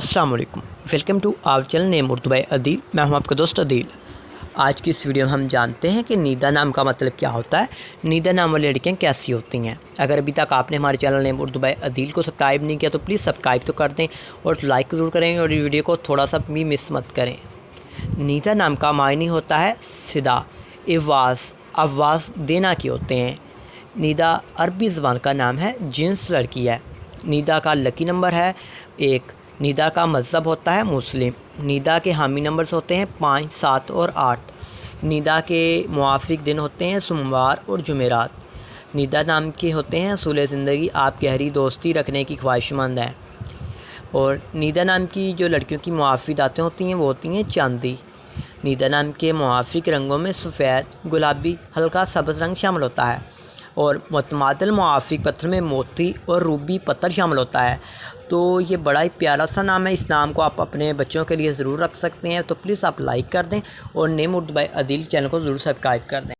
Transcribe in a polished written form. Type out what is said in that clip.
अस्सलाम वालेकुम, welcome to our channel name Urdu by Adeel. मैं हूं आपका दोस्त अदील। आज की इस वीडियो में हम जानते हैं कि नीदा नाम का मतलब क्या होता है, नीदा नाम वाली लड़कियां कैसी होती हैं। अगर अभी तक आपने हमारे channel name Urdu by Adeel को सब्सक्राइब नहीं किया तो प्लीज़ सब्सक्राइब तो कर दें और लाइक ज़रूर करें और ये वीडियो को थोड़ा सा भी मिस मत करें। नीदा नाम का मायने होता है सिदा, इवाज़, आवाज़ देना के होते हैं। नीदा अरबी ज़बान का नाम है, जिन्स लड़की है। नीदा का लकी नंबर है 1। नीदा का मज़हब होता है मुस्लिम। नीदा के हामी नंबर्स होते हैं 5, 7 और 8। नीदा के मुआफ़िक दिन होते हैं सोमवार और जुमेरात। नीदा नाम के होते हैं असूल ज़िंदगी, आप गहरी दोस्ती रखने की ख्वाहिशमंद हैं। और नीदा नाम की जो लड़कियों की मुआफ़िक दातें होती हैं वो होती हैं चांदी। नीदा नाम के मुआफ़िक रंगों में सफ़ेद, गुलाबी, हल्का सब्ज़ रंग शामिल होता है और मुतमादिल मुआफ़िक पत्थर में मोती और रूबी पत्थर शामिल होता है। तो ये बड़ा ही प्यारा सा नाम है। इस नाम को आप अपने बच्चों के लिए ज़रूर रख सकते हैं। तो प्लीज़ आप लाइक कर दें और name Urdu by Adeel channel को ज़रूर सब्सक्राइब कर दें।